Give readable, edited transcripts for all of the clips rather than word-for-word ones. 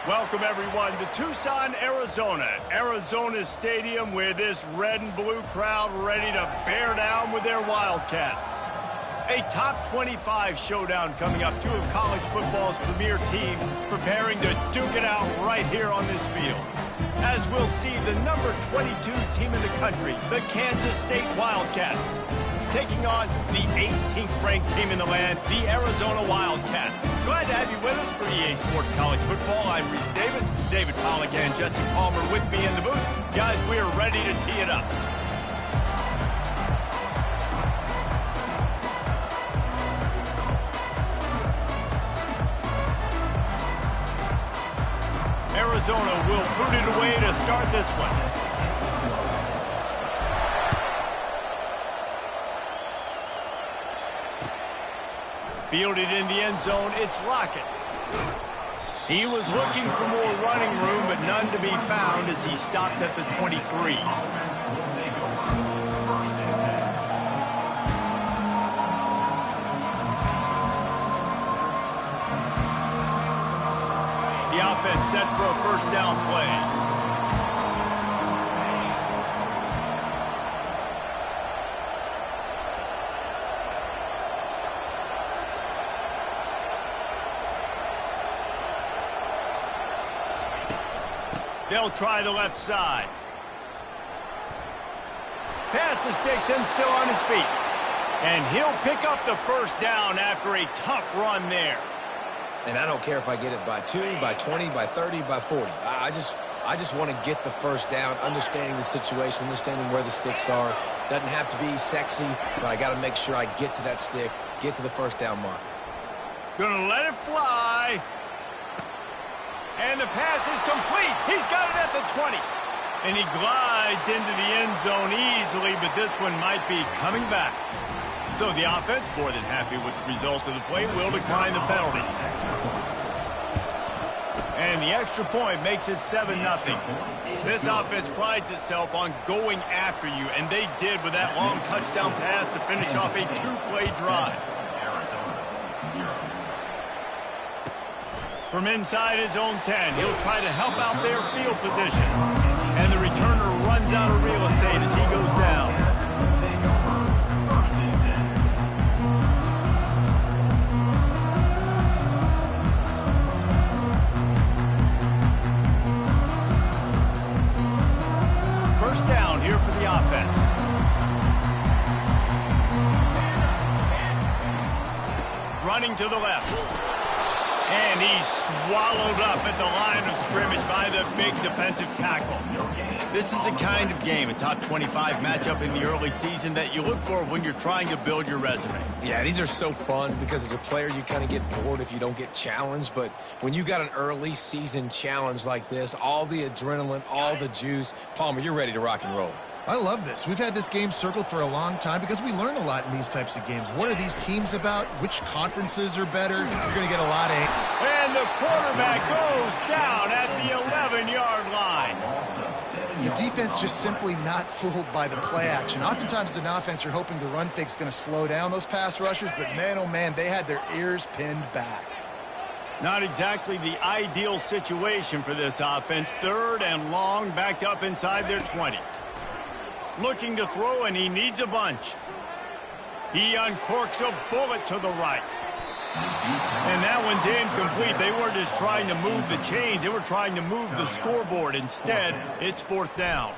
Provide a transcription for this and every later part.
Welcome, everyone, to Tucson, Arizona. Arizona's stadium with this red and blue crowd ready to bear down with their Wildcats. A top 25 showdown coming up. Two of college football's premier teams preparing to duke it out right here on this field. As we'll see the number 22 team in the country, the Kansas State Wildcats, taking on the 18th ranked team in the land, the Arizona Wildcats. Glad to have you with us for EA Sports College Football. I'm Reese Davis, David Pollack and Jesse Palmer with me in the booth. Guys, we are ready to tee it up. Arizona will boot it away to start this one. Fielded in the end zone, it's Lockett. He was looking for more running room, but none to be found as he stopped at the 23. The offense set for a first down play. They'll try the left side. Pass the sticks and still on his feet. And he'll pick up the first down after a tough run there. And I don't care if I get it by 2, by 20, by 30, by 40. I just want to get the first down, understanding the situation, understanding where the sticks are. Doesn't have to be sexy, but I got to make sure I get to that stick, get to the first down mark. Gonna let it fly. And the pass is complete. He's got it at the 20. And he glides into the end zone easily, but this one might be coming back. So the offense, more than happy with the result of the play, will decline the penalty. And the extra point makes it 7-0. This offense prides itself on going after you, and they did with that long touchdown pass to finish off a two-play drive. From inside his own 10, he'll try to help out their field position. And the returner runs out of real estate as he goes down. First down here for the offense. Running to the left. And he's swallowed up at the line of scrimmage by the big defensive tackle. This is the kind of game, a top 25 matchup in the early season, that you look for when you're trying to build your resume. Yeah, these are so fun because as a player you kind of get bored if you don't get challenged. But when you got an early season challenge like this, all the adrenaline, all the juice, Palmer, you're ready to rock and roll. I love this. We've had this game circled for a long time because we learn a lot in these types of games. What are these teams about? Which conferences are better? You're going to get a lot of... And the quarterback goes down at the 11-yard line. The defense just simply not fooled by the play action. Oftentimes as an offense, you're hoping the run fake's going to slow down those pass rushers, but man, oh man, they had their ears pinned back. Not exactly the ideal situation for this offense. Third and long, backed up inside their 20. Looking to throw, and he needs a bunch. He uncorks a bullet to the right. And that one's incomplete. They weren't just trying to move the chains. They were trying to move the scoreboard. Instead, it's fourth down.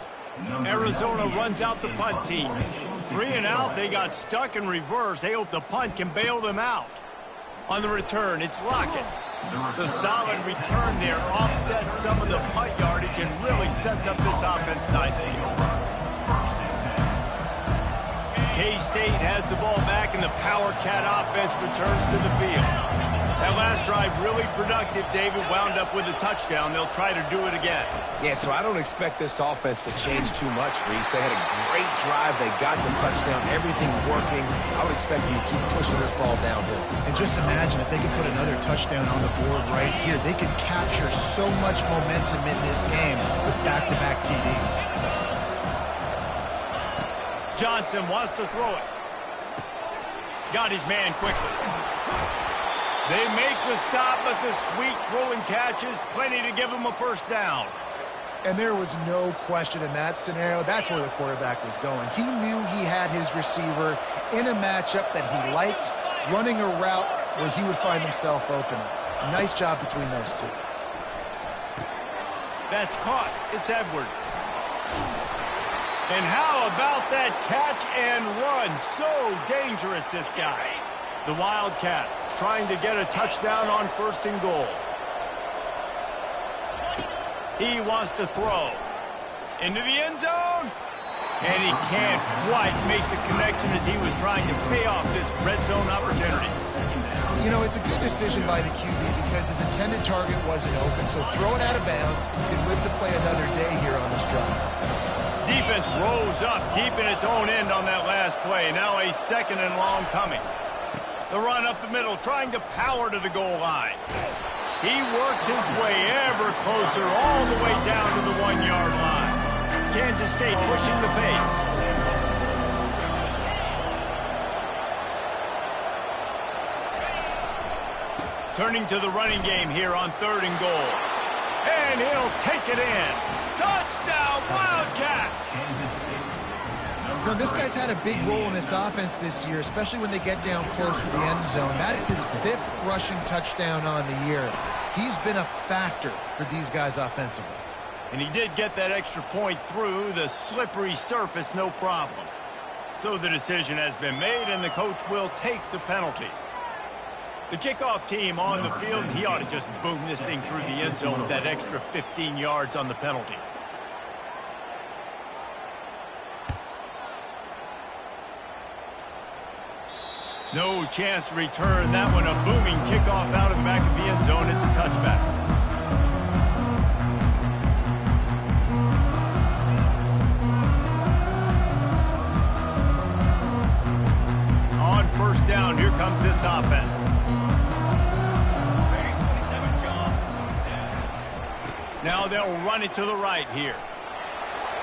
Arizona runs out the punt team. 3 and out, they got stuck in reverse. They hope the punt can bail them out. On the return, it's Lockett. The solid return there offsets some of the punt yardage and really sets up this offense nicely. K-State has the ball back, and the Power Cat offense returns to the field. That last drive really productive. David wound up with a touchdown. They'll try to do it again. Yeah, so I don't expect this offense to change too much, Reese. They had a great drive. They got the touchdown. Everything working. I would expect them to keep pushing this ball downhill. And just imagine if they could put another touchdown on the board right here. They could capture so much momentum in this game with back-to-back TDs. Johnson wants to throw it. Got his man quickly. They make the stop, but the sweet rolling catch is plenty to give them a first down. And there was no question in that scenario. That's where the quarterback was going. He knew he had his receiver in a matchup that he liked, running a route where he would find himself open. Nice job between those two. That's caught. It's Edwards. And how about that catch and run? So dangerous, this guy. The Wildcats trying to get a touchdown on 1st and goal. He wants to throw. Into the end zone. And he can't quite make the connection as he was trying to pay off this red zone opportunity. You know, it's a good decision by the QB because his intended target wasn't open, so throw it out of bounds. You can live to play another day here on this drive. Defense rose up deep in its own end on that last play. Now a 2nd and long coming. The run up the middle, trying to power to the goal line. He works his way ever closer all the way down to the 1-yard line. Kansas State pushing the pace. Turning to the running game here on 3rd and goal. And he'll take it in. Touchdown, Wildcats! You know, this guy's had a big role in this offense this year, especially when they get down close to the end zone. That is his 5th rushing touchdown on the year. He's been a factor for these guys offensively. And he did get that extra point through the slippery surface, no problem. So the decision has been made, and the coach will take the penalty. The kickoff team on the field, he ought to just boom this thing through the end zone with that extra 15 yards on the penalty. No chance to return that one. A booming kickoff out of the back of the end zone. It's a touchback. On 1st down, here comes this offense. Now they'll run it to the right here.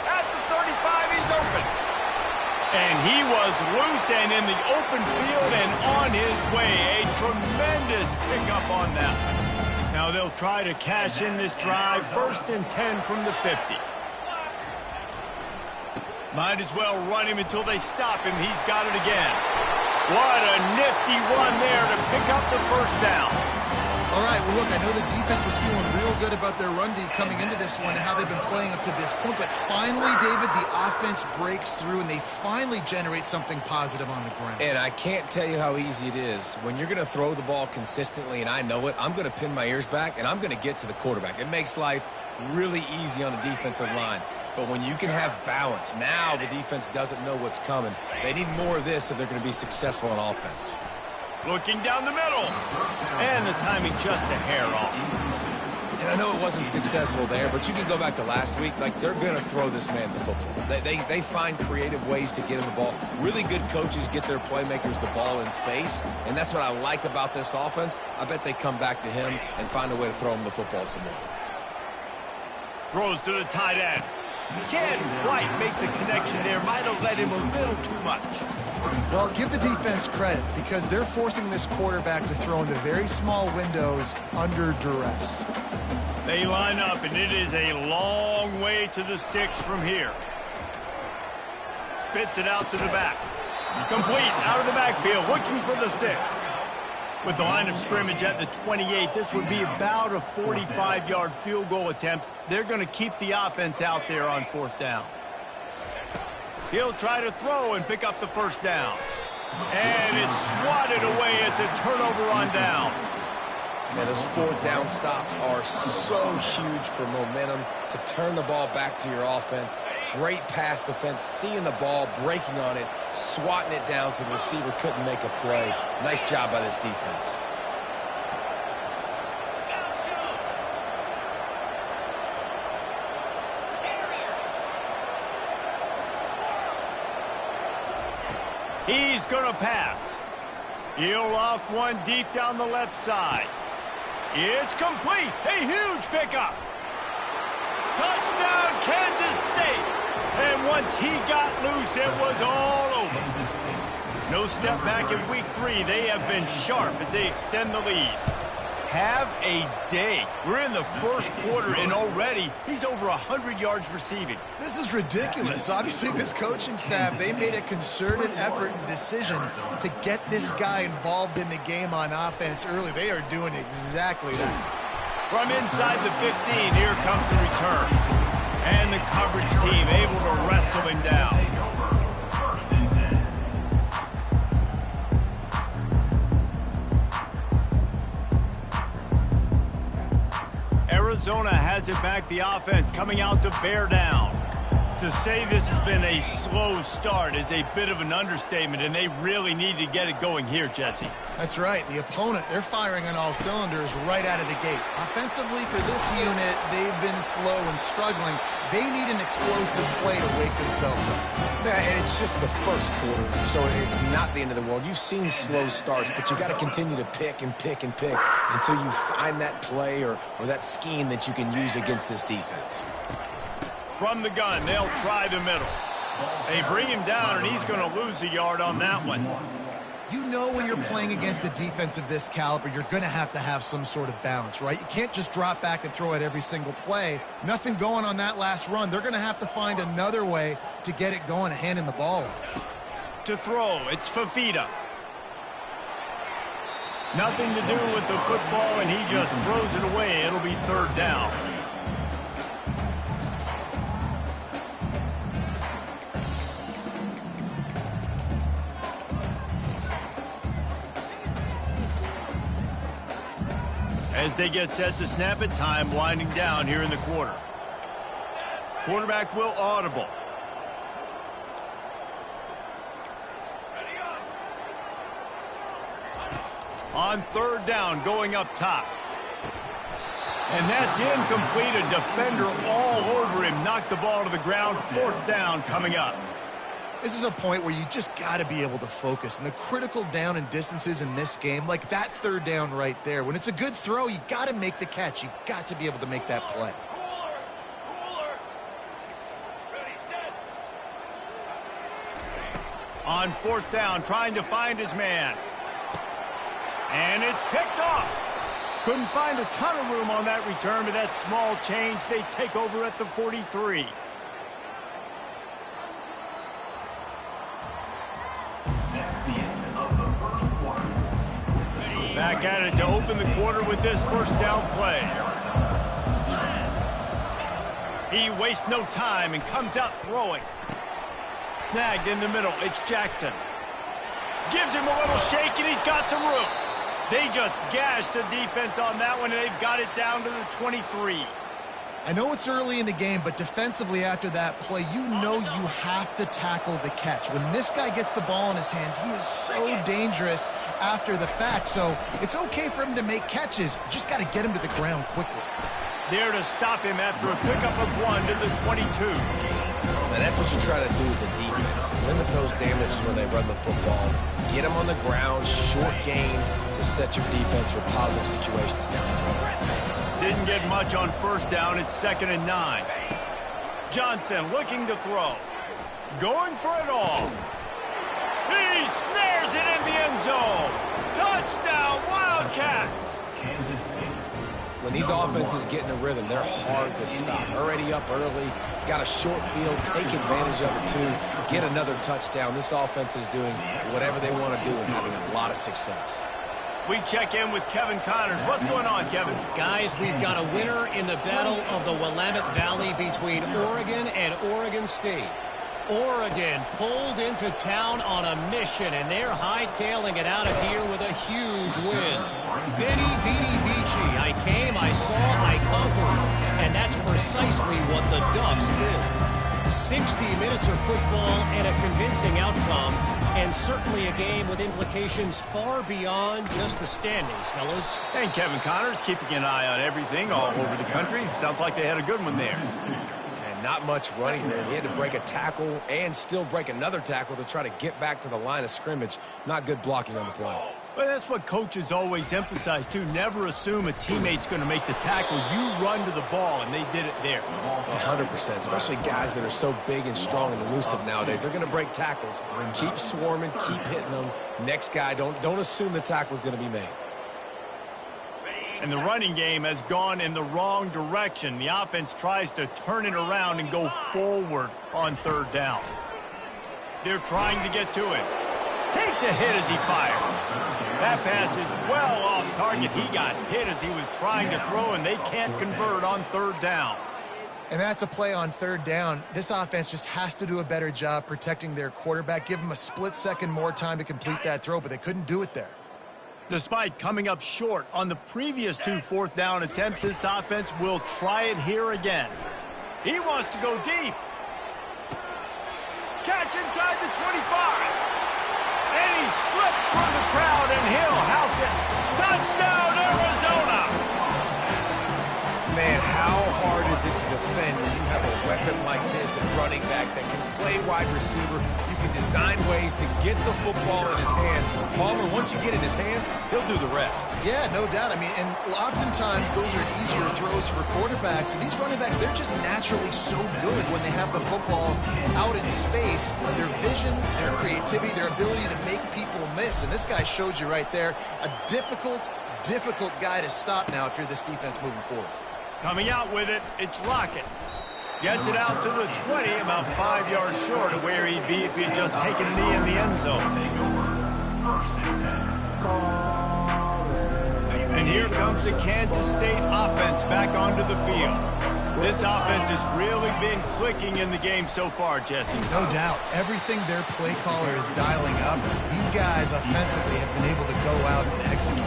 At the 35, he's open. And he was loose and in the open field and on his way. A tremendous pickup on that. Now they'll try to cash in this drive. 1st and 10 from the 50. Might as well run him until they stop him. He's got it again. What a nifty run there to pick up the 1st down. All right, well, look, I know the defense was feeling real good about their run D coming into this one and how they've been playing up to this point, but finally, David, the offense breaks through and they finally generate something positive on the ground. And I can't tell you how easy it is. When you're going to throw the ball consistently, and I know it, I'm going to pin my ears back, and I'm going to get to the quarterback. It makes life really easy on the defensive line. But when you can have balance, now the defense doesn't know what's coming. They need more of this if they're going to be successful on offense. Looking down the middle. And the timing just a hair off. And I know it wasn't successful there, but you can go back to last week. Like, they're going to throw this man the football. They find creative ways to get him the ball. Really good coaches get their playmakers the ball in space, and that's what I like about this offense. I bet they come back to him and find a way to throw him the football some more. Throws to the tight end. Can't quite make the connection there. Might have led him a little too much. Well, give the defense credit because they're forcing this quarterback to throw into very small windows under duress. They line up, and it is a long way to the sticks from here. Spits it out to the back. Complete out of the backfield, looking for the sticks. With the line of scrimmage at the 28, this would be about a 45-yard field goal attempt. They're going to keep the offense out there on 4th down. He'll try to throw and pick up the 1st down. And it's swatted away. It's a turnover on downs. Man, those 4th down stops are so huge for momentum to turn the ball back to your offense. Great pass defense, seeing the ball, breaking on it, swatting it down so the receiver couldn't make a play. Nice job by this defense. He's going to pass. He'll loft one deep down the left side. It's complete. A huge pickup. Touchdown, Kansas State. And once he got loose, it was all over. No step back in week 3. They have been sharp as they extend the lead. Have a day. We're in the first quarter, and already he's over 100 yards receiving. This is ridiculous. Obviously, this coaching staff, they made a concerted effort and decision to get this guy involved in the game on offense early. They are doing exactly that. From inside the 15, here comes the return. And the coverage team able to wrestle him down. Arizona has it back, the offense coming out to bear down. To say this has been a slow start is a bit of an understatement, and they really need to get it going here, Jesse. That's right. The opponent, they're firing on all cylinders right out of the gate. Offensively for this unit, they've been slow and struggling. They need an explosive play to wake themselves up. Yeah, and it's just the first quarter, so it's not the end of the world. You've seen slow starts, but you got to continue to pick and pick and pick until you find that play or that scheme that you can use against this defense. From the gun, they'll try the middle. They bring him down, and he's going to lose a yard on that one. You know when you're playing against a defense of this caliber, you're going to have some sort of balance, right? You can't just drop back and throw it every single play. Nothing going on that last run. They're going to have to find another way to get it going and handing the ball off. To throw, it's Fafita. Nothing to do with the football, and he just throws it away. It'll be third down. As they get set to snap it, time winding down here in the quarter. Quarterback will audible. On third down, going up top. And that's incomplete. A defender all over him. Knocked the ball to the ground. Fourth down coming up. This is a point where you just got to be able to focus. And the critical down and distances in this game, like that third down right there, when it's a good throw, you got to make the catch. You got to be able to make that play. On fourth down, trying to find his man. And it's picked off. Couldn't find a ton of room on that return, but that small change, they take over at the 43. Back at it to open the quarter with this first down play. He wastes no time and comes out throwing. Snagged in the middle. It's Jackson. Gives him a little shake, and he's got some room. They just gashed the defense on that one, and they've got it down to the 23. I know it's early in the game, but defensively after that play, you know you have to tackle the catch. When this guy gets the ball in his hands, he is so dangerous after the fact. So it's okay for him to make catches. You just got to get him to the ground quickly. There to stop him after a pickup of 1 to the 22. Now that's what you try to do as a defense. Limit those damages when they run the football. Get them on the ground, short gains to set your defense for positive situations down the road. Didn't get much on first down. It's 2nd and 9. Johnson looking to throw. Going for it all. He snares it in the end zone. Touchdown, Wildcats. When these offenses get in a rhythm, they're hard to stop. Already up early, got a short field, take advantage of it too, get another touchdown. This offense is doing whatever they want to do and having a lot of success. We check in with Kevin Connors. What's going on, Kevin? Guys, we've got a winner in the battle of the Willamette Valley between Oregon and Oregon State. Oregon pulled into town on a mission, and they're hightailing it out of here with a huge win. Vidi, vidi, vici. I came, I saw, I conquered. And that's precisely what the Ducks did. 60 minutes of football and a convincing outcome, and certainly a game with implications far beyond just the standings, fellas. And Kevin Connors keeping an eye on everything all over the country. Sounds like they had a good one there. And not much running there. He had to break a tackle and still break another tackle to try to get back to the line of scrimmage. Not good blocking on the play. Well, that's what coaches always emphasize, too. Never assume a teammate's going to make the tackle. You run to the ball, and they did it there. 100%, especially guys that are so big and strong and elusive nowadays. They're going to break tackles. Keep swarming, keep hitting them. Next guy, don't assume the tackle's going to be made. And the running game has gone in the wrong direction. The offense tries to turn it around and go forward on third down. They're trying to get to him. Takes a hit as he fires. That pass is well off target. He got hit as he was trying to throw, and they can't convert on third down. And that's a play on third down. This offense just has to do a better job protecting their quarterback. Give him a split second more time to complete that throw, but they couldn't do it there. Despite coming up short on the previous 2 fourth-down attempts, this offense will try it here again. He wants to go deep. Catch inside the 25. And he slipped through the crowd, and he'll house it. Touchdown, Arizona! Man, how hard is it to defend when you have a weapon like this at running back that can play wide receiver? You can design ways to get the football in his hand. Palmer, once you get it in his hands, he'll do the rest. Yeah, no doubt. I mean, and oftentimes those are easier throws for quarterbacks. And these running backs, they're just naturally so good when they have the football out in space. Their vision, their creativity, their ability to make people miss. And this guy showed you right there, a difficult guy to stop now if you're this defense moving forward. Coming out with it, it's Lockett. Gets it out to the 20, about 5 yards short of where he'd be if he had just taken a knee in the end zone. And here comes the Kansas State offense back onto the field. This offense has really been clicking in the game so far, Jesse. No doubt. Everything their play caller is dialing up, these guys offensively have been able to go out and execute.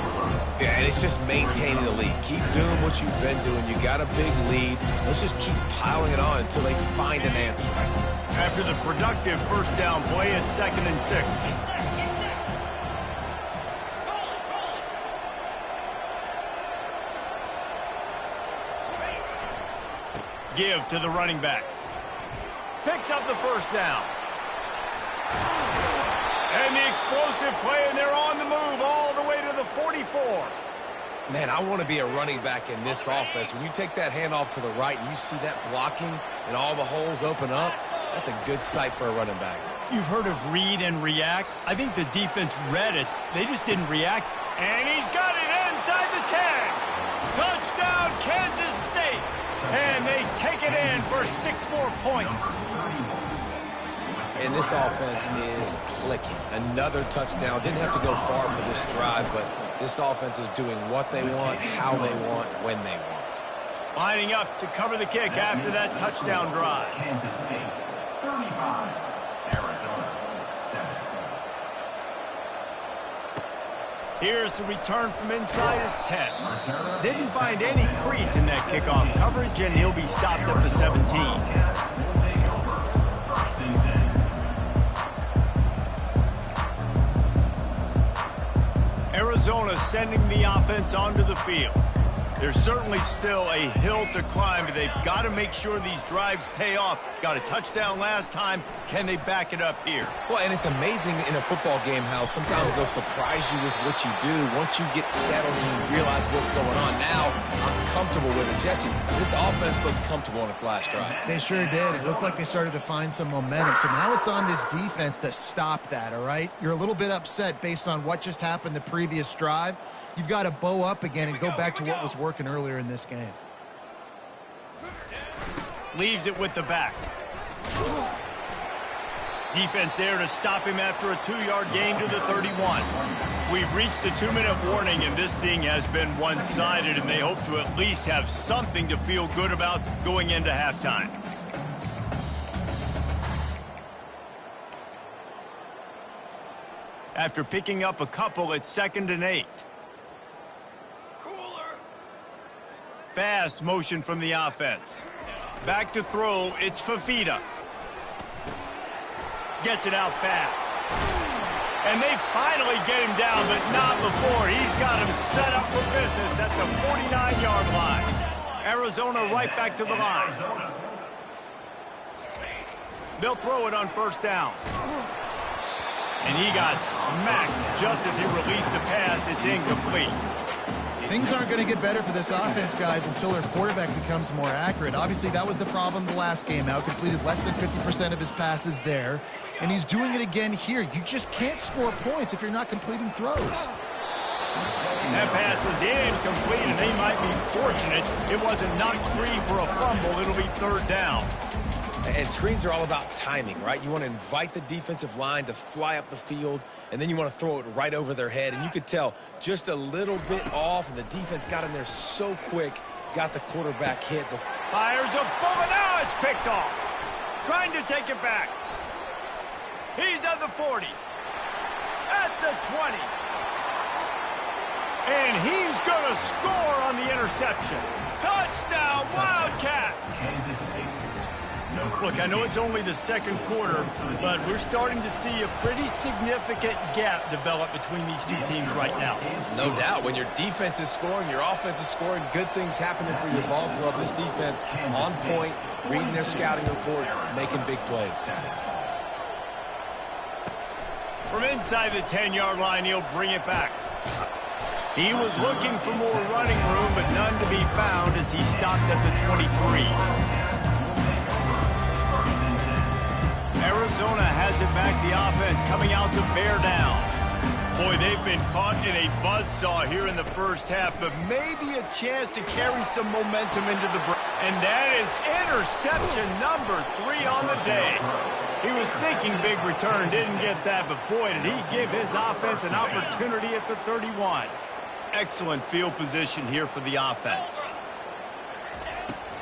Yeah, and it's just maintaining the lead. Keep doing what you've been doing. You got a big lead. Let's just keep piling it on until they find an answer. After the productive first down play, it's 2nd and 6. Give to the running back. Picks up the first down. And the explosive play, and they're on the move all the way to the 44. Man, I want to be a running back in this offense. When you take that handoff to the right and you see that blocking and all the holes open up, that's a good sight for a running back. You've heard of read and react. I think the defense read it. They just didn't react. And he's got it inside the 10. Touchdown, Kansas State. And they take it in for 6 more points. And this offense is clicking. Another touchdown. Didn't have to go far for this drive, but this offense is doing what they want, how they want, when they want. Lining up to cover the kick after that touchdown drive. Kansas State, 35. Arizona, 7. Here's the return from inside his 10. Didn't find any crease in that kickoff coverage, and he'll be stopped at the 17. Arizona sending the offense onto the field. There's certainly still a hill to climb, but they've got to make sure these drives pay off. Got a touchdown last time. Can they back it up here? Well, and it's amazing in a football game how sometimes they'll surprise you with what you do. Once you get settled and you realize what's going on, now I'm comfortable with it. Jesse, this offense looked comfortable on its last drive. They sure did. It looked like they started to find some momentum. So now it's on this defense to stop that, all right? You're a little bit upset based on what just happened the previous drive. You've got to bow up again and go back to what was working earlier in this game. Leaves it with the back. Defense there to stop him after a 2-yard gain to the 31. We've reached the 2-minute warning, and this thing has been one-sided, and they hope to at least have something to feel good about going into halftime. After picking up a couple, it's 2nd and 8. Fast motion from the offense. Back to throw, it's Fafita. Gets it out fast. And they finally get him down, but not before. He's got him set up for business at the 49-yard line. Arizona right back to the line. They'll throw it on first down. And he got smacked just as he released the pass. It's incomplete. Things aren't going to get better for this offense, guys, until their quarterback becomes more accurate. Obviously, that was the problem the last game out. Completed less than 50% of his passes there. And he's doing it again here. You just can't score points if you're not completing throws. That pass is incomplete, and they might be fortunate it wasn't knocked free for a fumble. It'll be third down. And screens are all about timing, right? You want to invite the defensive line to fly up the field, and then you want to throw it right over their head. And you could tell just a little bit off, and the defense got in there so quick, got the quarterback hit. Fires a bullet. Now it's picked off. Trying to take it back. He's at the 40. At the 20. And he's going to score on the interception. Touchdown, Wildcats! Look, I know it's only the second quarter, but we're starting to see a pretty significant gap develop between these two teams right now. No doubt. When your defense is scoring, your offense is scoring, good things happening for your ball club. This defense on point, reading their scouting report, making big plays. From inside the 10-yard line, he'll bring it back. He was looking for more running room, but none to be found as he stopped at the 23. Arizona has it back, the offense coming out to bear down. Boy, they've been caught in a buzzsaw here in the first half, but maybe a chance to carry some momentum into the break. And that is interception number 3 on the day. He was thinking big return, didn't get that, but boy, did he give his offense an opportunity at the 31. Excellent field position here for the offense.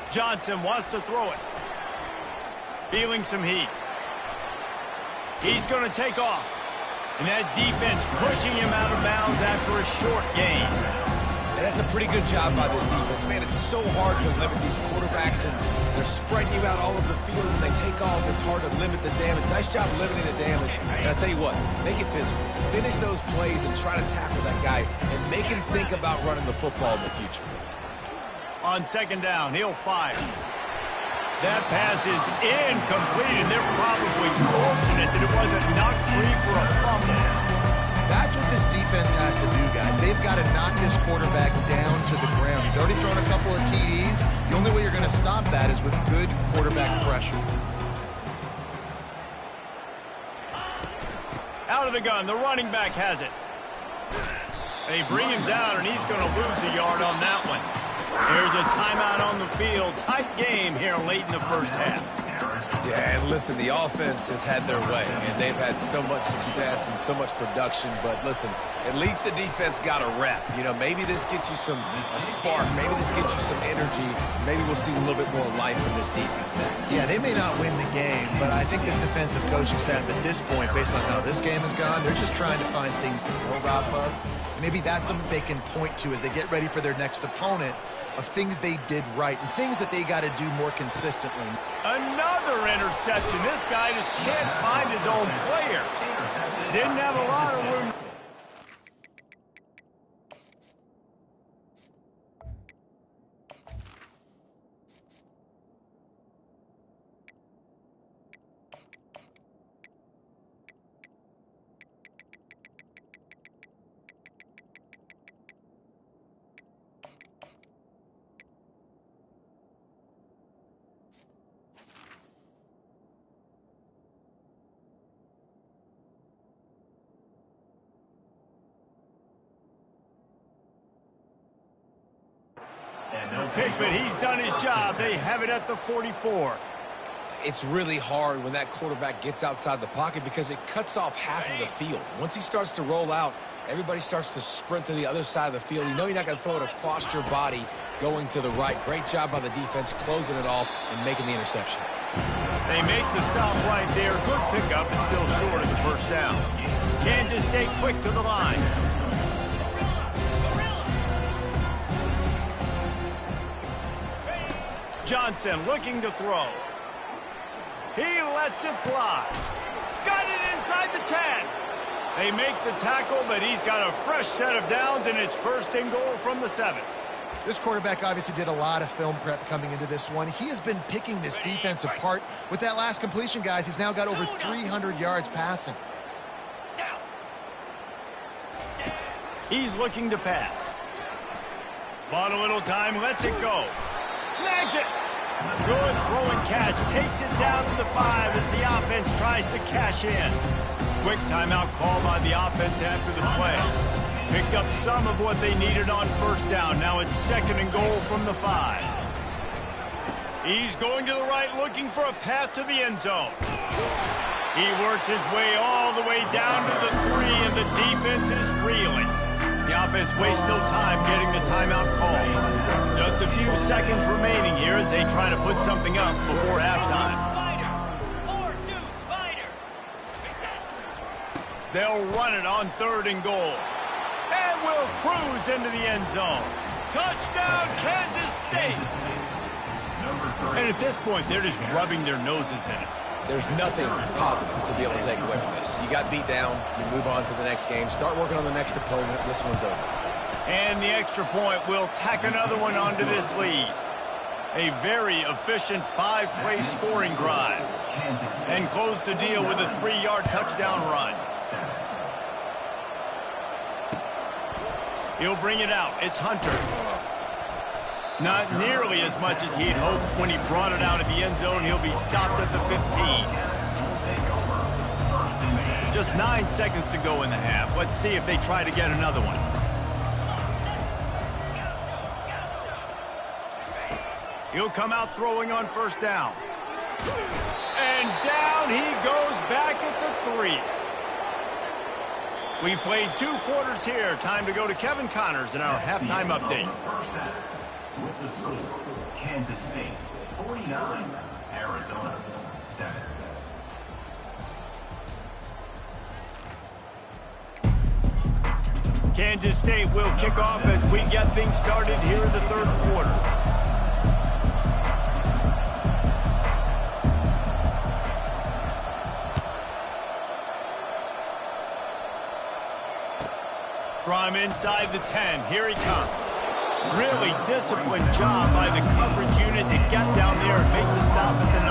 Johnson wants to throw it. Feeling some heat. He's going to take off. And that defense pushing him out of bounds after a short gain. And that's a pretty good job by this defense. Man, it's so hard to limit these quarterbacks, and they're spreading you out all over the field. When they take off, it's hard to limit the damage. Nice job limiting the damage. And I'll tell you what, make it physical. Finish those plays and try to tackle that guy and make him think about running the football in the future. On second down, he'll fire. That pass is incomplete, and they're probably fortunate that it wasn't knocked free for a fumble. That's what this defense has to do, guys. They've got to knock this quarterback down to the ground. He's already thrown a couple of TDs. The only way you're going to stop that is with good quarterback pressure. Out of the gun, the running back has it. They bring him down, and he's going to lose a yard on that one. There's a timeout on the field. Tight game here late in the first half. Yeah, and listen, the offense has had their way, and they've had so much success and so much production. But listen, at least the defense got a rep. You know, maybe this gets you a spark. Maybe this gets you some energy. Maybe we'll see a little bit more life from this defense. Yeah, they may not win the game, but I think this defensive coaching staff at this point, based on how this game has gone, they're just trying to find things to build off of. Maybe that's something they can point to as they get ready for their next opponent, of things they did right and things that they got to do more consistently. Another interception. This guy just can't find his own players. Didn't have a lot of room. But he's done his job. They have it at the 44. It's really hard when that quarterback gets outside the pocket because it cuts off half of the field. Once he starts to roll out, everybody starts to sprint to the other side of the field. You know you're not going to throw it across your body going to the right. Great job by the defense closing it off and making the interception. They make the stop right there. Good pickup and still short of the first down. Kansas State quick to the line. Johnson looking to throw. He lets it fly. Got it inside the 10. They make the tackle, but he's got a fresh set of downs, and it's first and goal from the 7. This quarterback obviously did a lot of film prep coming into this one. He has been picking this defense apart. With that last completion, guys, he's now got over 300 yards passing. He's looking to pass. Bought a little time, lets it go. Snags it. Good throw and catch. Takes it down to the 5 as the offense tries to cash in. Quick timeout call by the offense after the play. Picked up some of what they needed on first down. Now it's 2nd and goal from the 5. He's going to the right looking for a path to the end zone. He works his way all the way down to the 3, and the defense is reeling. The offense wastes no time getting the timeout call. Just a few seconds remaining here as they try to put something up before halftime. They'll run it on 3rd and goal. And will cruise into the end zone. Touchdown, Kansas State! And at this point, they're just rubbing their noses in it. There's nothing positive to be able to take away from this. You got beat down, you move on to the next game, start working on the next opponent, this one's over. And the extra point will tack another one onto this lead. A very efficient 5-play scoring drive. And close the deal with a 3-yard touchdown run. He'll bring it out. It's Hunter. Not nearly as much as he'd hoped when he brought it out of the end zone. He'll be stopped at the 15. Just 9 seconds to go in the half. Let's see if they try to get another one. He'll come out throwing on first down. And down he goes back at the 3. We've played 2 quarters here. Time to go to Kevin Connors in our halftime update. With the score, Kansas State 49, Arizona 7. Kansas State will kick off as we get things started here in the 3rd quarter. From inside the 10, here he comes. Really disciplined job by the coverage unit to get down there and make the stop at the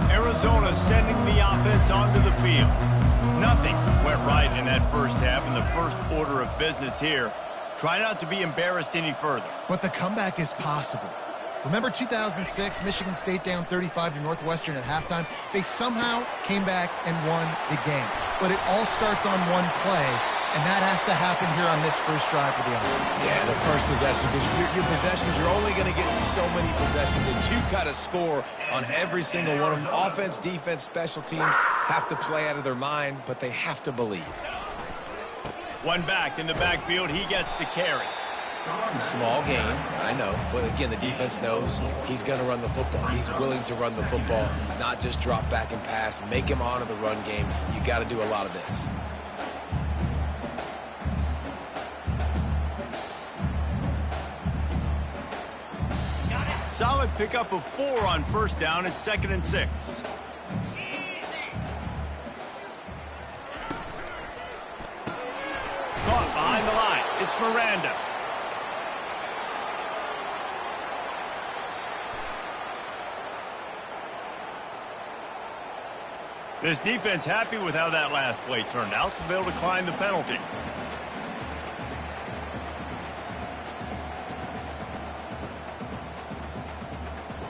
19. Arizona sending the offense onto the field. Nothing went right in that first half, in the first order of business here. Try not to be embarrassed any further. But the comeback is possible. Remember 2006, Michigan State down 35 to Northwestern at halftime? They somehow came back and won the game. But it all starts on one play, and that has to happen here on this first drive for the offense. Yeah, the first possession, because your possessions, you're only going to get so many possessions, and you've got to score on every single one of them. Offense, defense, special teams have to play out of their mind, but they have to believe. One back in the backfield, he gets the carry. Small game, I know, but again, the defense knows he's going to run the football. He's willing to run the football, not just drop back and pass, make him honor the run game. You got to do a lot of this. Solid pickup of 4 on first down. It's 2nd and 6. Caught behind the line. It's Miranda. This defense happy with how that last play turned out, so they'll decline the penalty.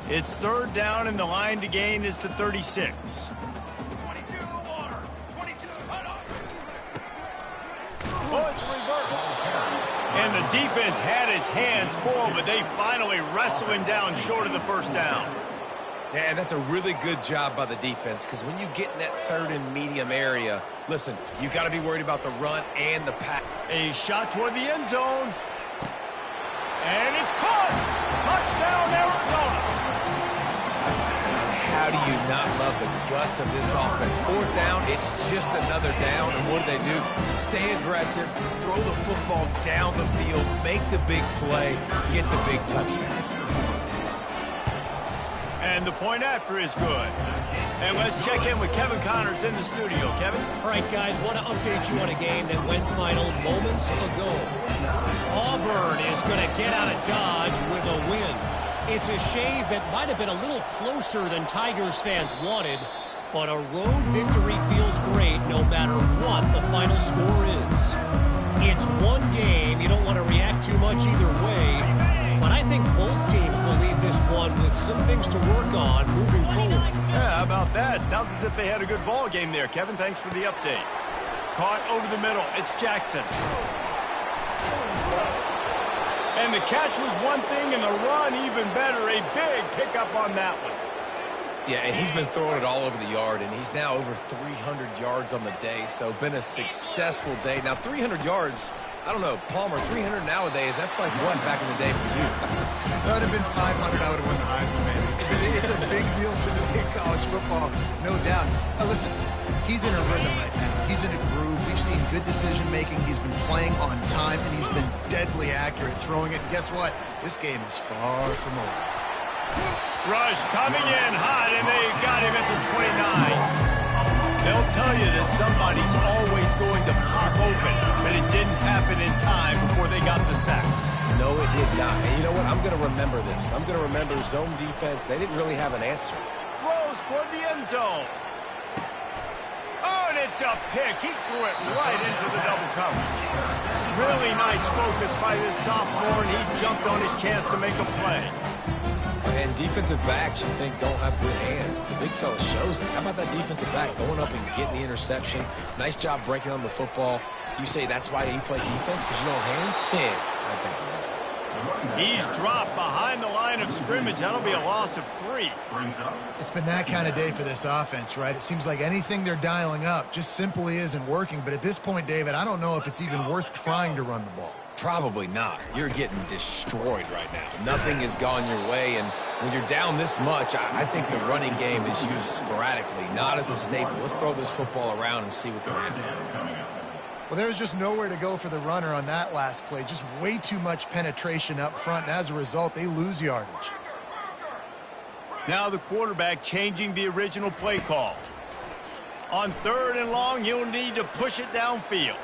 It's 3rd down, and the line to gain is the 36. 22 water. 22 Oh, it's reversed. And the defense had its hands full, but they finally wrestle him down short of the first down. Yeah, and that's a really good job by the defense, because when you get in that 3rd and medium area, listen, you got to be worried about the run and the pass. A shot toward the end zone. And it's caught. Touchdown, Arizona. How do you not love the guts of this offense? 4th down, it's just another down, and what do? Stay aggressive, throw the football down the field, make the big play, get the big touchdown. And the point after is good. And let's check in with Kevin Connors in the studio. Kevin? All right, guys, want to update you on a game that went final moments ago. Auburn is going to get out of Dodge with a win. It's a shave that might have been a little closer than Tigers fans wanted, But a road victory feels great no matter what the final score is. It's one game. You don't want to react too much either way. But I think both teams will leave this one with some things to work on moving forward. Yeah, how about that? Sounds as if they had a good ball game there. Kevin, thanks for the update. Caught over the middle. It's Jackson. And the catch was one thing, and the run even better. A big pickup on that one. Yeah, and he's been throwing it all over the yard, and he's now over 300 yards on the day, so been a successful day. Now, 300 yards, I don't know, Palmer, 300 nowadays, that's like what back in the day for you? That would have been 500, I would have won the Heisman, man. It's a big deal to me in college football, no doubt. Now, listen, he's in a rhythm right now. He's in a groove. We've seen good decision-making. He's been playing on time, and he's been deadly accurate throwing it. And guess what? This game is far from over. Rush coming in hot, and they got him at the 29. They'll tell you that somebody's always going to pop open, but it didn't happen in time before they got the sack. No, it did not. And you know what? I'm going to remember this. I'm going to remember zone defense. They didn't really have an answer. Throws toward the end zone. Oh, and it's a pick. He threw it right into the double coverage. Really nice focus by this sophomore, and he jumped on his chance to make a play. And defensive backs, you think, don't have good hands. The big fella shows it. How about that defensive back going up and getting the interception? Nice job breaking on the football. You say that's why you play defense, because you don't have hands? Yeah, I bet you that. He's dropped behind the line of scrimmage. That'll be a loss of 3. It's been that kind of day for this offense, right? It seems like anything they're dialing up just simply isn't working. But at this point, David, I don't know if it's even worth trying to run the ball. Probably not. You're getting destroyed right now. Nothing has gone your way, and when you're down this much, I think the running game is used sporadically, not as a staple. Let's throw this football around and see what can happen. Well, there was just nowhere to go for the runner on that last play. Just way too much penetration up front, and as a result, they lose yardage. Now the quarterback changing the original play call. On 3rd and long, he'll need to push it downfield.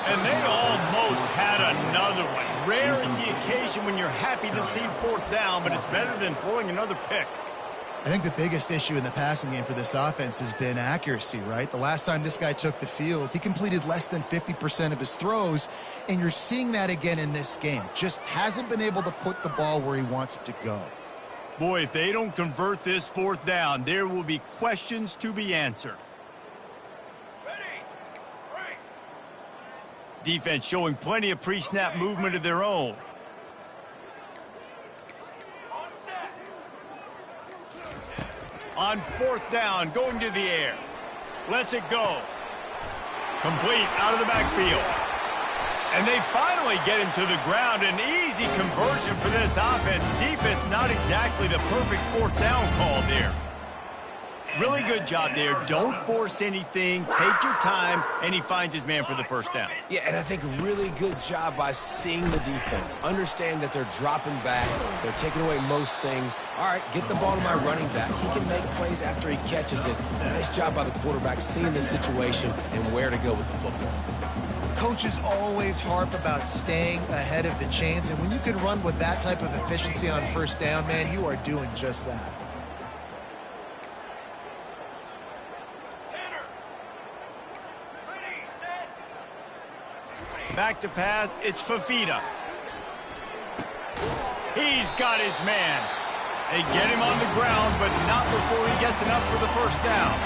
And they almost had another one. Rare is the occasion when you're happy to see 4th down, but it's better than throwing another pick. I think the biggest issue in the passing game for this offense has been accuracy, right? The last time this guy took the field, he completed less than 50% of his throws, and you're seeing that again in this game. Just hasn't been able to put the ball where he wants it to go. Boy, if they don't convert this 4th down, there will be questions to be answered. Defense showing plenty of pre-snap movement of their own. On 4th down, going to the air. Lets it go. Complete out of the backfield. And they finally get him to the ground. An easy conversion for this offense. Defense not exactly the perfect 4th down call there. Really good job there. Don't force anything. Take your time, and he finds his man for the 1st down. Yeah, and I think really good job by seeing the defense. Understand that they're dropping back. They're taking away most things. All right, get the ball to my running back. He can make plays after he catches it. Nice job by the quarterback seeing the situation and where to go with the football. Coaches always harp about staying ahead of the chains, and when you can run with that type of efficiency on 1st down, man, you are doing just that. Back to pass, it's Fafita. He's got his man. They get him on the ground, but not before he gets enough for the 1st down.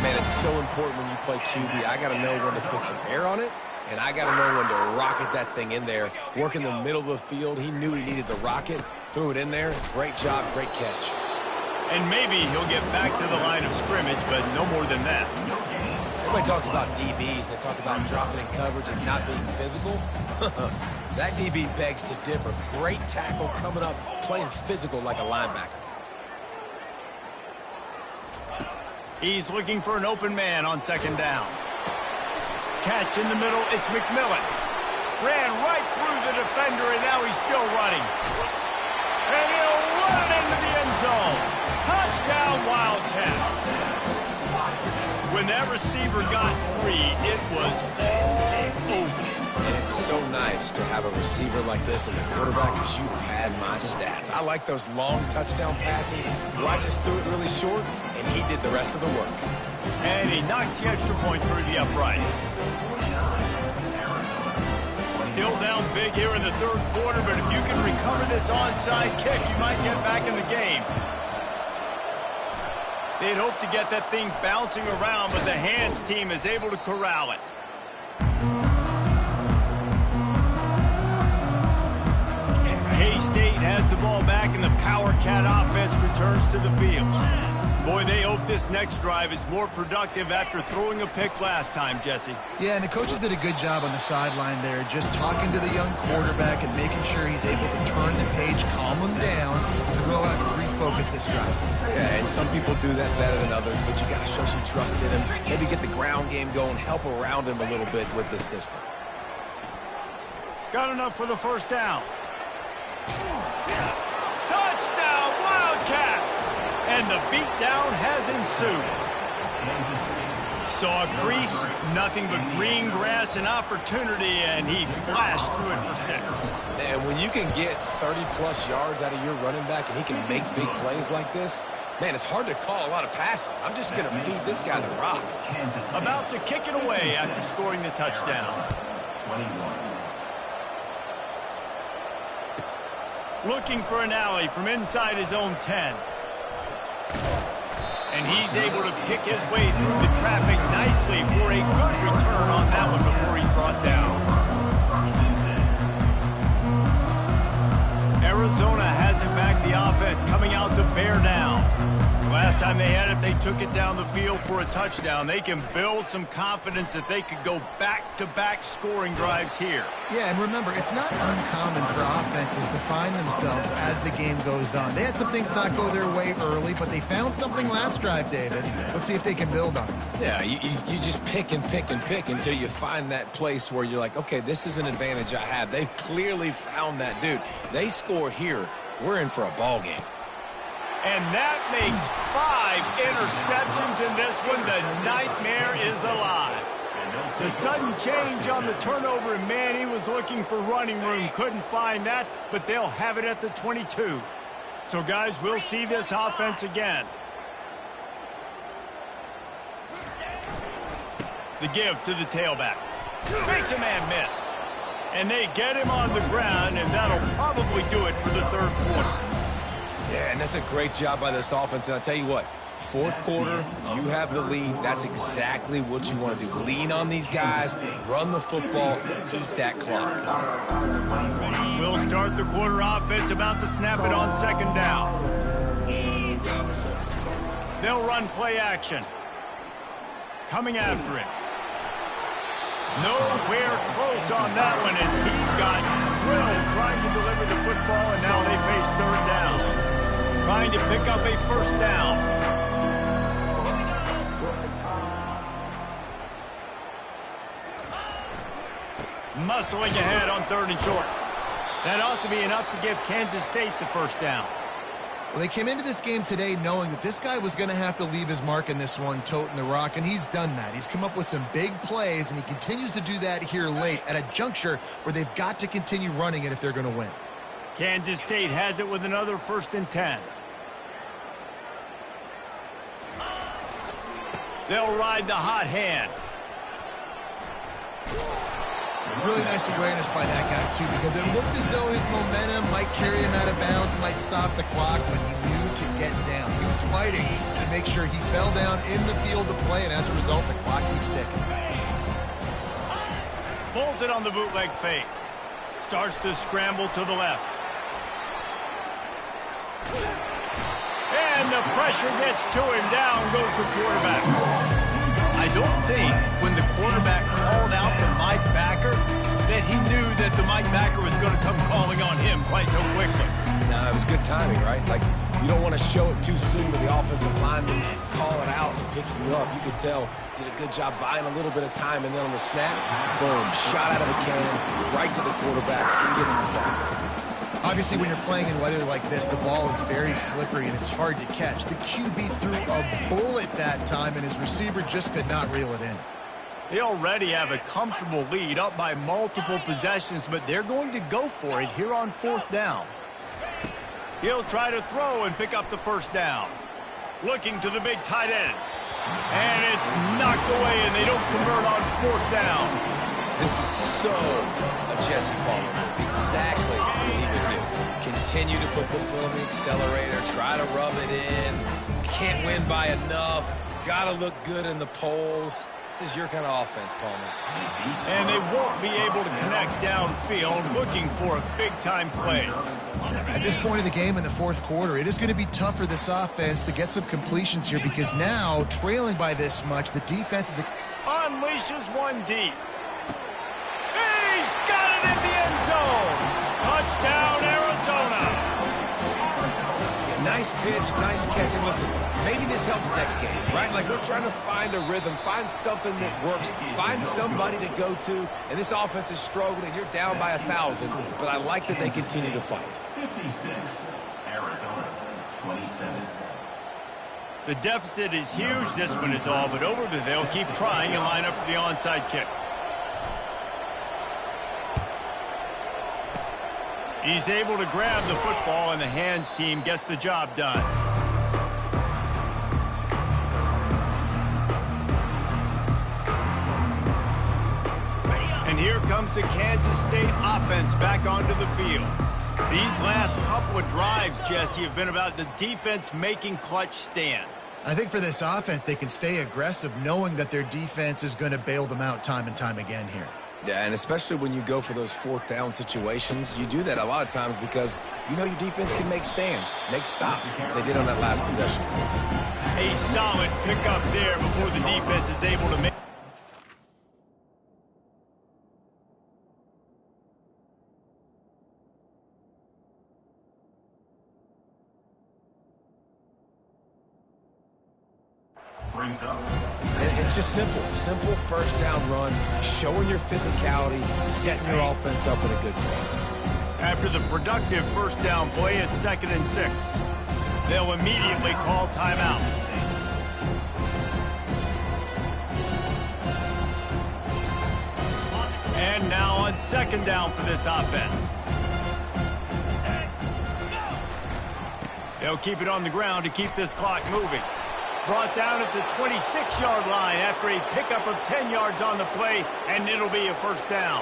Man, it's so important when you play QB. I got to know when to put some air on it, and I got to know when to rocket that thing in there. Work in the middle of the field. He knew he needed the rocket, threw it in there. Great job, great catch. And maybe he'll get back to the line of scrimmage, but no more than that. Everybody talks about DBs. They talk about dropping in coverage and not being physical. That DB begs to differ. Great tackle coming up, playing physical like a linebacker. He's looking for an open man on 2nd down. Catch in the middle, it's McMillan. Ran right through the defender, and now he's still running. And he'll run it into the end zone. Touchdown, Wildcats. When that receiver got 3, it was all over. And it's so nice to have a receiver like this as a quarterback because you pad my stats. I like those long touchdown passes. Well, I just threw it really short, and he did the rest of the work. And he knocks the extra point through the uprights. Still down big here in the third quarter, but if you can recover this onside kick, you might get back in the game. They'd hope to get that thing bouncing around, but the hands team is able to corral it. K-State has the ball back, and the Power Cat offense returns to the field. Boy, they hope this next drive is more productive after throwing a pick last time, Jesse. Yeah, and the coaches did a good job on the sideline there, just talking to the young quarterback and making sure he's able to turn the page, calm him down, to go out and refocus this drive. Yeah, and some people do that better than others, but you got to show some trust in him. Maybe get the ground game going, help around him a little bit with the system. Got enough for the first down. Touchdown, Wildcats! And the beatdown has ensued. Saw a crease, nothing but green grass and opportunity, and he flashed through it for 6. And when you can get 30-plus yards out of your running back and he can make big plays like this, man, it's hard to call a lot of passes. I'm just going to feed this guy the rock. About to kick it away after scoring the touchdown. 21. Looking for an alley from inside his own 10. And he's able to pick his way through the traffic nicely for a good return on that one before he's brought down. Arizona hasn't backed the offense, coming out to bear down. Last time they had it, they took it down the field for a touchdown. They can build some confidence that they could go back-to-back scoring drives here. Yeah, and remember, it's not uncommon for offenses to find themselves as the game goes on. They had some things not go their way early, but they found something last drive, David. Let's see if they can build on it. Yeah, you just pick and pick and pick until you find that place where you're like, okay, this is an advantage I have. They've clearly found that dude. They score here, we're in for a ball game. And that makes 5 interceptions in this one. The nightmare is alive. The sudden change on the turnover, and man, he was looking for running room. Couldn't find that, but they'll have it at the 22. So, guys, we'll see this offense again. The give to the tailback. Makes a man miss. And they get him on the ground, and that'll probably do it for the third quarter. Yeah, and that's a great job by this offense. And I'll tell you what, fourth quarter, you have the lead. That's exactly what you want to do. Lean on these guys, run the football, eat that clock. We'll start the quarter offense, about to snap it on second down. They'll run play action. Coming after him. Nowhere close on that one as he got drilled trying to deliver the football, and now they face third down. Trying to pick up a first down. Muscling ahead on third and short. That ought to be enough to give Kansas State the first down. Well, they came into this game today knowing that this guy was going to have to leave his mark in this one, toting the rock, and he's done that. He's come up with some big plays, and he continues to do that here late at a juncture where they've got to continue running it if they're going to win. Kansas State has it with another 1st and 10. They'll ride the hot hand. Really nice awareness by that guy, too, because it looked as though his momentum might carry him out of bounds, might stop the clock, but he knew to get down. He was fighting to make sure he fell down in the field to play, and as a result, the clock keeps ticking. Pulls it on the bootleg fake. Starts to scramble to the left. And the pressure gets to him. Down goes the quarterback. I don't think when the quarterback called out the Mike backer that he knew that the Mike backer was going to come calling on him quite so quickly. No, it was good timing, right? Like, you don't want to show it too soon to the offensive lineman, call it out and pick you up. You could tell, did a good job buying a little bit of time, and then on the snap, boom, shot out of a cannon, right to the quarterback, and gets the sack. Obviously, when you're playing in weather like this, the ball is very slippery and it's hard to catch. The QB threw a bullet that time, and his receiver just could not reel it in. They already have a comfortable lead, up by multiple possessions, but they're going to go for it here on 4th down. He'll try to throw and pick up the first down. Looking to the big tight end. And it's knocked away, and they don't convert on 4th down. This is so a Jesse Palmer move. Exactly what he would do. Continue to put the foot on the accelerator, try to rub it in. Can't win by enough. Got to look good in the polls. This is your kind of offense, Palmer. And they won't be able to connect downfield, looking for a big-time play. At this point in the game in the 4th quarter, it is going to be tough for this offense to get some completions here because now, trailing by this much, the defense is... Unleashes one deep. He's got it in the end zone. Touchdown, Arizona. Nice pitch, nice catch. And listen, maybe this helps next game, right? Like we're trying to find a rhythm, find something that works, find somebody to go to. And this offense is struggling. You're down by 1,000, but I like that they continue to fight. 56, Arizona, 27. The deficit is huge. This one is all but over, but they'll keep trying and line up for the onside kick. He's able to grab the football, and the hands team gets the job done. And here comes the Kansas State offense back onto the field. These last couple of drives, Jesse, have been about the defense making clutch stand. I think for this offense, they can stay aggressive knowing that their defense is going to bail them out time and time again here. Yeah, and especially when you go for those 4th down situations, you do that a lot of times because you know your defense can make stands, make stops. They did on that last possession. A solid pickup there before the defense is able to make. Brings up. And it's just simple. Simple first down run, showing your physicality, setting your offense up in a good spot. After the productive first down play, it's 2nd and 6. They'll immediately call timeout. And now on 2nd down for this offense. They'll keep it on the ground to keep this clock moving. Brought down at the 26-yard line after a pickup of 10 yards on the play, and it'll be a first down.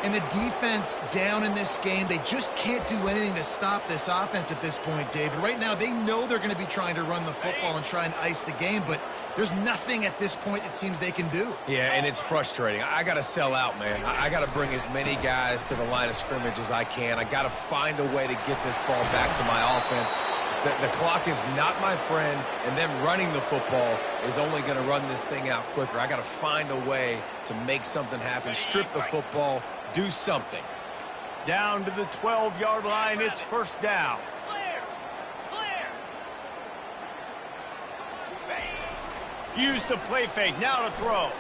And the defense down in this game, they just can't do anything to stop this offense at this point, David. Right now, they know they're going to be trying to run the football and try and ice the game, but there's nothing at this point it seems they can do. Yeah, and it's frustrating. I got to sell out, man. I got to bring as many guys to the line of scrimmage as I can. I got to find a way to get this ball back to my offense. The clock is not my friend, and them running the football is only going to run this thing out quicker. I got to find a way to make something happen, strip the football, do something. Down to the 12-yard line, it's first down. Use the play fake, now to throw.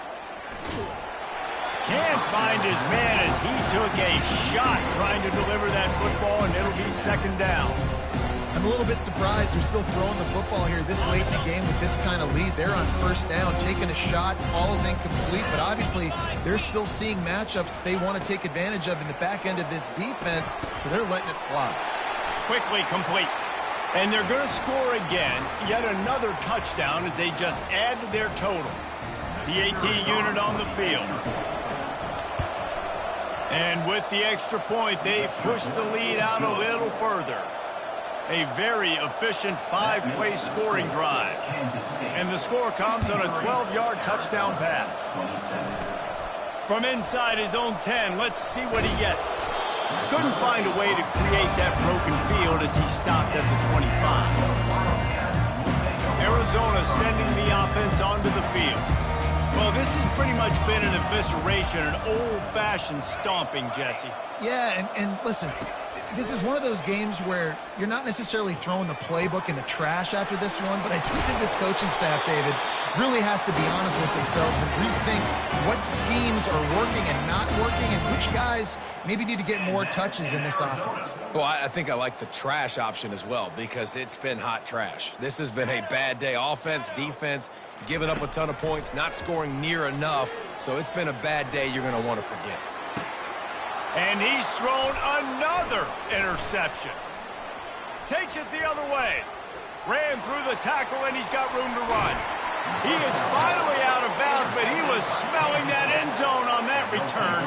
Can't find his man as he took a shot trying to deliver that football, and it'll be 2nd down. I'm a little bit surprised they're still throwing the football here this late in the game with this kind of lead. They're on first down, taking a shot, falls incomplete, but obviously they're still seeing matchups that they want to take advantage of in the back end of this defense, so they're letting it fly. Quickly complete. And they're going to score again, yet another touchdown as they just add to their total. The AT unit on the field. And with the extra point, they push the lead out a little further. A very efficient 5-play scoring drive. And the score comes on a 12-yard touchdown pass. From inside his own 10, let's see what he gets. Couldn't find a way to create that broken field as he stopped at the 25. Arizona sending the offense onto the field. Well, this has pretty much been an evisceration, an old-fashioned stomping, Jesse. Yeah, and listen, this is one of those games where you're not necessarily throwing the playbook in the trash after this one, but I do think this coaching staff, David, really has to be honest with themselves and rethink what schemes are working and not working and which guys maybe need to get more touches in this offense. Well, I think I like the trash option as well because it's been hot trash. This has been a bad day. Offense, defense, giving up a ton of points, not scoring near enough. So it's been a bad day you're going to want to forget. And he's thrown another interception. Takes it the other way. Ran through the tackle, and he's got room to run. He is finally out of bounds, but he was smelling that end zone on that return.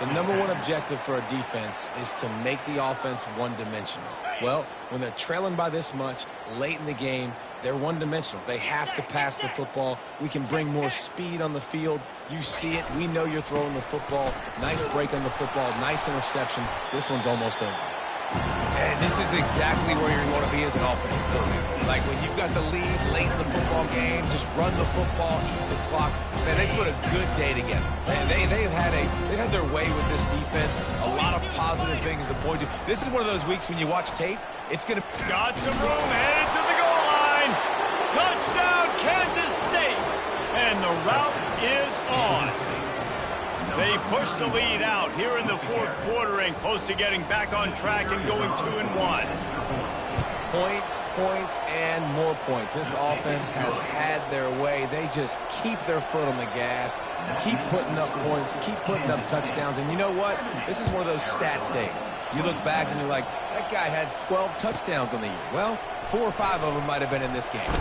The number one objective for a defense is to make the offense one-dimensional. Well, when they're trailing by this much late in the game, they're one-dimensional. They have to pass the football. We can bring more speed on the field. You see it. We know you're throwing the football. Nice break on the football. Nice interception. This one's almost over. And this is exactly where you're going to be as an offensive coordinator. Like when you've got the lead late in the football game, just run the football, eat the clock. Man, they put a good day together. They've had their way with this defense. A lot of positive things to point to. This is one of those weeks when you watch tape, it's going to... Got some room, headed to the goal line. Touchdown, Kansas State. And the route is on. They push the lead out here in the fourth quarter and close to getting back on track and going 2-1. Points, points, and more points. This offense has had their way. They just keep their foot on the gas, keep putting up points, keep putting up touchdowns. And you know what? This is one of those stats days. You look back and you're like, that guy had 12 touchdowns on the year. Well, 4 or 5 of them might have been in this game.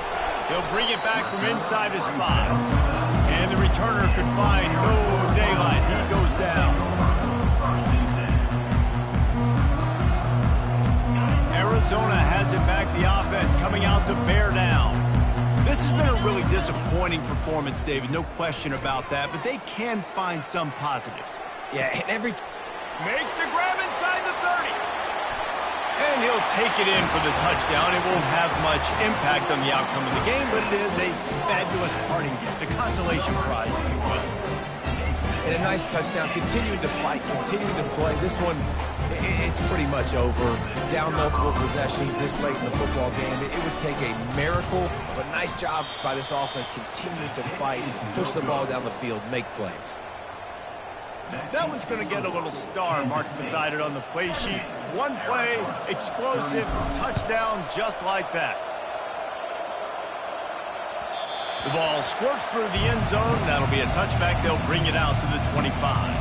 He'll bring it back from inside his 5. And the returner could find no daylight. He goes down. Arizona has it back, the offense coming out to bear down. This has been a really disappointing performance, David, no question about that, but they can find some positives. Yeah, and every... Makes the grab inside the 30. And he'll take it in for the touchdown. It won't have much impact on the outcome of the game, but it is a fabulous parting gift, a consolation prize, if you will. And a nice touchdown, continuing to fight, continuing to play. This one, it's pretty much over. Down multiple possessions this late in the football game. It would take a miracle, but nice job by this offense continuing to fight, push the ball down the field, make plays. That one's going to get a little star marked beside it on the play sheet. One play, explosive, touchdown just like that. The ball squirts through the end zone. That'll be a touchback. They'll bring it out to the 25.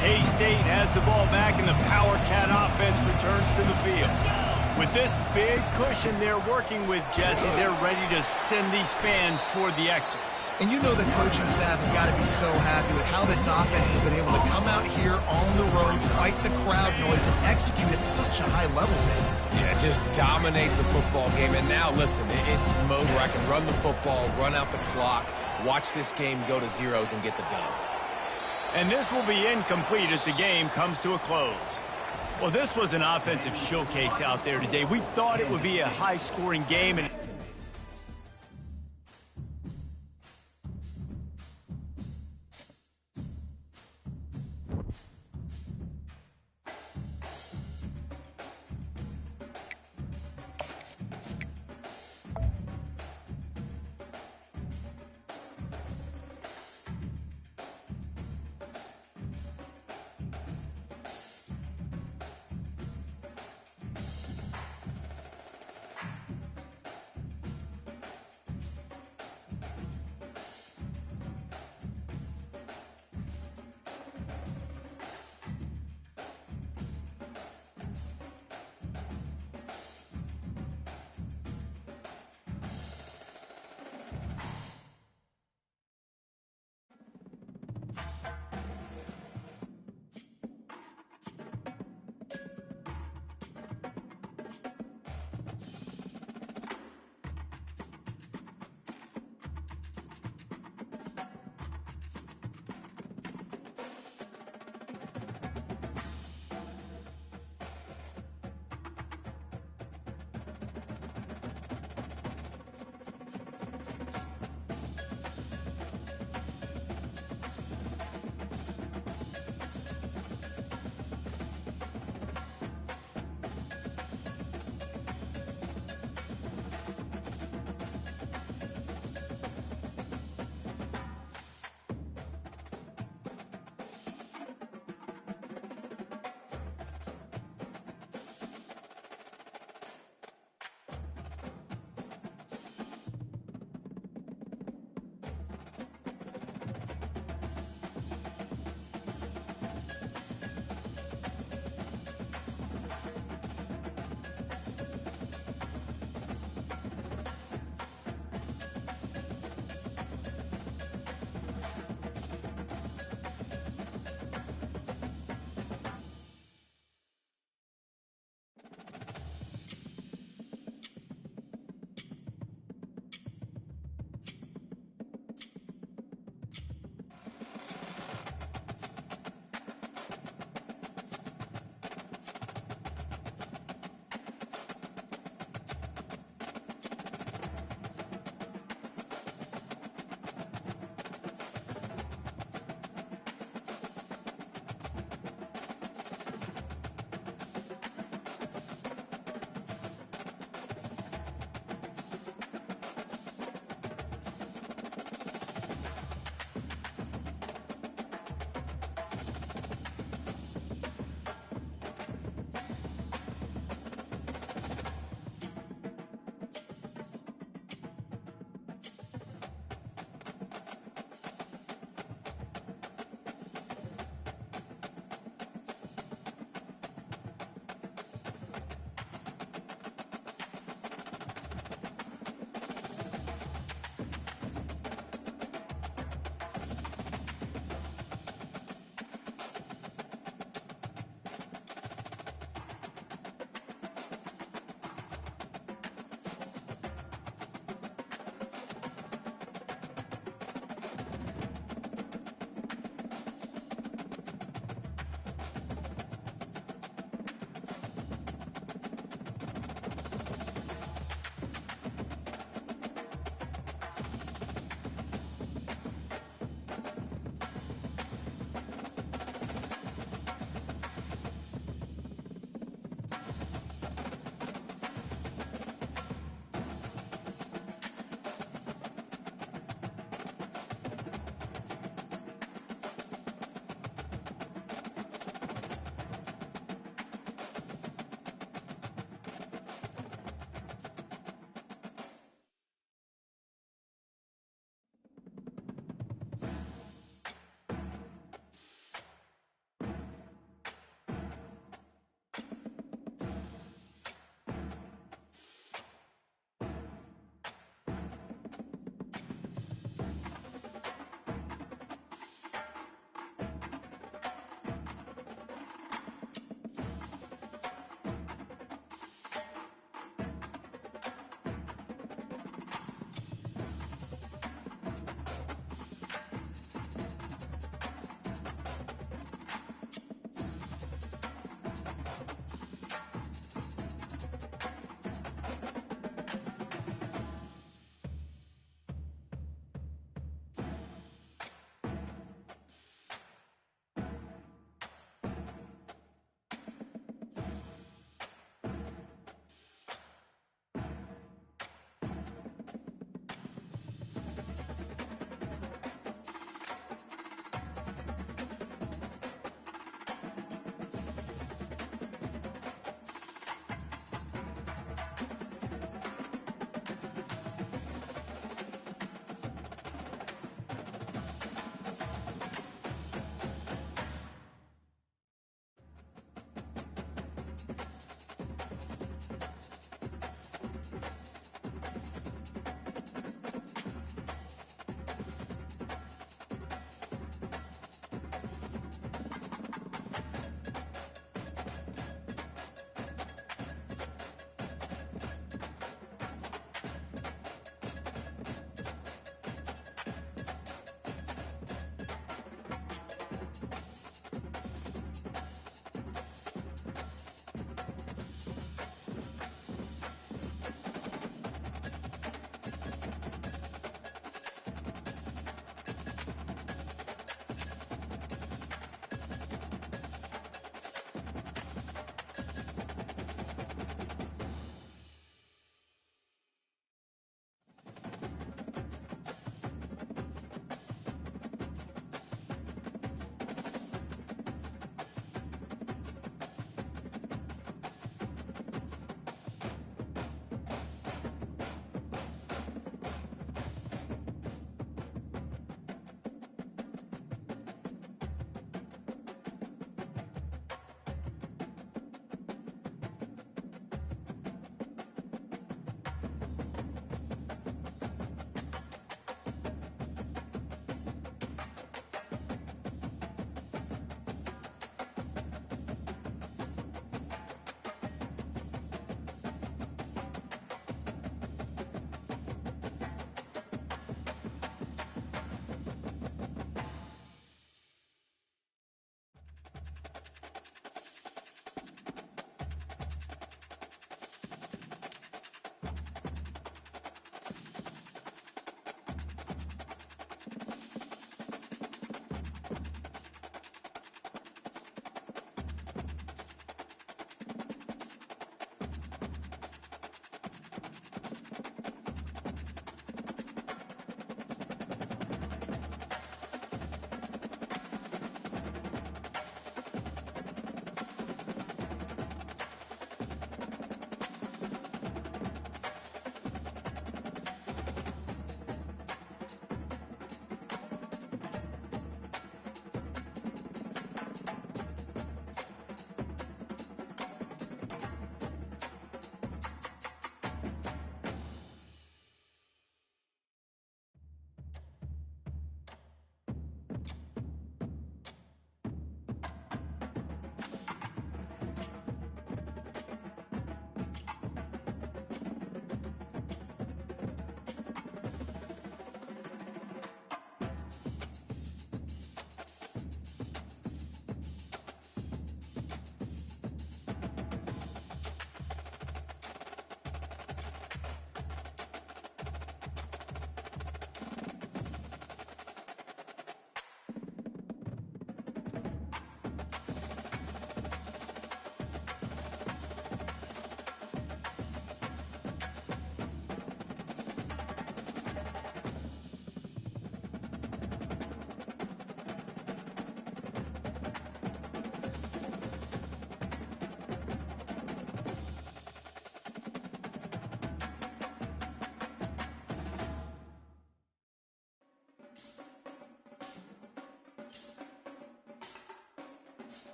K-State has the ball back, and the Power Cat offense returns to the field. With this big cushion they're working with, Jesse, they're ready to send these fans toward the exits. And you know the coaching staff has got to be so happy with how this offense has been able to come out here on the road, fight the crowd noise, and execute at such a high level, Dave. Yeah, just dominate the football game. And now, listen, it's mode where I can run the football, run out the clock, watch this game go to zeros and get the dub. And this will be incomplete as the game comes to a close. Well, this was an offensive showcase out there today. We thought it would be a high-scoring game, and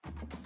it.